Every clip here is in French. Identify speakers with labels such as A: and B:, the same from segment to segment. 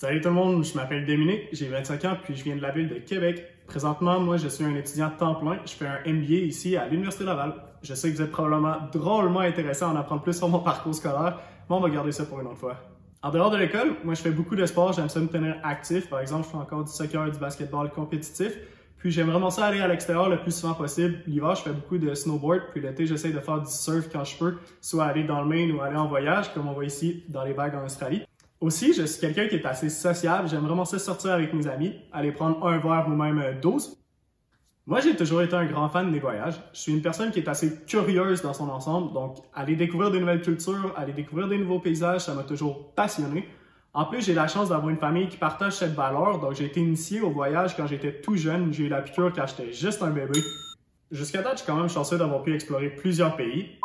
A: Salut tout le monde, je m'appelle Dominique, j'ai 25 ans puis je viens de la ville de Québec. Présentement, moi je suis un étudiant temps plein, je fais un MBA ici à l'Université Laval. Je sais que vous êtes probablement drôlement intéressé à en apprendre plus sur mon parcours scolaire, mais on va garder ça pour une autre fois. En dehors de l'école, moi je fais beaucoup de sport, j'aime ça me tenir actif. Par exemple, je fais encore du soccer, du basketball compétitif. Puis j'aime vraiment ça aller à l'extérieur le plus souvent possible. L'hiver, je fais beaucoup de snowboard, puis l'été, j'essaie de faire du surf quand je peux, soit aller dans le Maine ou aller en voyage, comme on voit ici dans les vagues en Australie. Aussi, je suis quelqu'un qui est assez sociable, j'aime vraiment ça sortir avec mes amis, aller prendre un verre ou même 12. Moi, j'ai toujours été un grand fan des voyages. Je suis une personne qui est assez curieuse dans son ensemble, donc aller découvrir de nouvelles cultures, aller découvrir des nouveaux paysages, ça m'a toujours passionné. En plus, j'ai la chance d'avoir une famille qui partage cette valeur, donc j'ai été initié au voyage quand j'étais tout jeune, j'ai eu la piqûre quand j'étais juste un bébé. Jusqu'à date, je suis quand même chanceux d'avoir pu explorer plusieurs pays.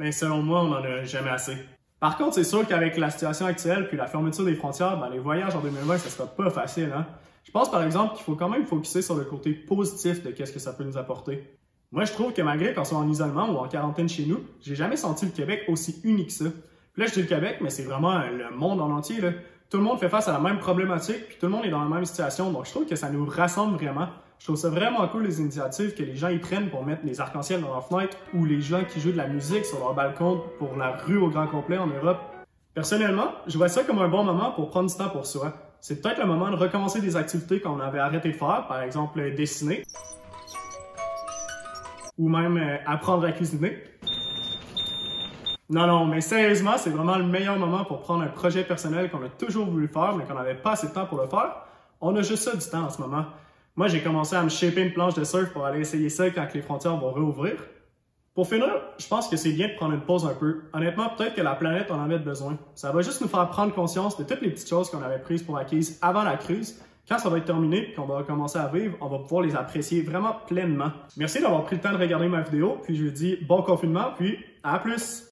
A: Mais selon moi, on n'en a jamais assez. Par contre, c'est sûr qu'avec la situation actuelle puis la fermeture des frontières, les voyages en 2020, ça sera pas facile, hein? Je pense par exemple qu'il faut quand même focuser sur le côté positif de qu'est-ce que ça peut nous apporter. Moi, je trouve que malgré qu'on soit en isolement ou en quarantaine chez nous, j'ai jamais senti le Québec aussi uni que ça. Puis là, je dis le Québec, mais c'est vraiment le monde en entier, là. Tout le monde fait face à la même problématique, puis tout le monde est dans la même situation, donc je trouve que ça nous rassemble vraiment. Je trouve ça vraiment cool les initiatives que les gens y prennent pour mettre les arcs-en-ciel dans leurs fenêtres ou les gens qui jouent de la musique sur leur balcon pour la rue au grand complet en Europe. Personnellement, je vois ça comme un bon moment pour prendre du temps pour soi. C'est peut-être le moment de recommencer des activités qu'on avait arrêté de faire, par exemple dessiner, ou même apprendre à cuisiner. Non, mais sérieusement, c'est vraiment le meilleur moment pour prendre un projet personnel qu'on a toujours voulu faire, mais qu'on n'avait pas assez de temps pour le faire. On a juste ça du temps en ce moment. Moi, j'ai commencé à me shaper une planche de surf pour aller essayer ça quand les frontières vont réouvrir. Pour finir, je pense que c'est bien de prendre une pause un peu. Honnêtement, peut-être que la planète en avait besoin. Ça va juste nous faire prendre conscience de toutes les petites choses qu'on avait prises pour acquises avant la crise. Quand ça va être terminé et qu'on va recommencer à vivre, on va pouvoir les apprécier vraiment pleinement. Merci d'avoir pris le temps de regarder ma vidéo, puis je vous dis bon confinement, puis à plus!